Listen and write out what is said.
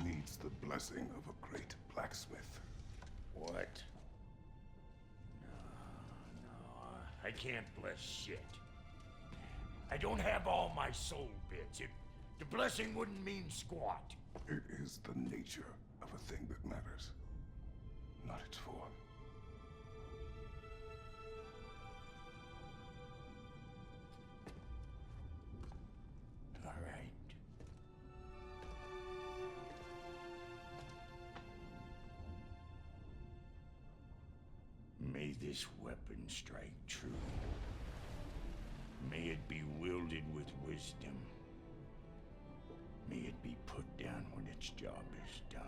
needs the blessing of a great blacksmith. What? No, I can't bless shit. I don't have all my soul bits. The blessing wouldn't mean squat. It is the nature of a thing that matters, not its form. All right. May this weapon strike true. May it be wielded with wisdom. May it be put down when its job is done.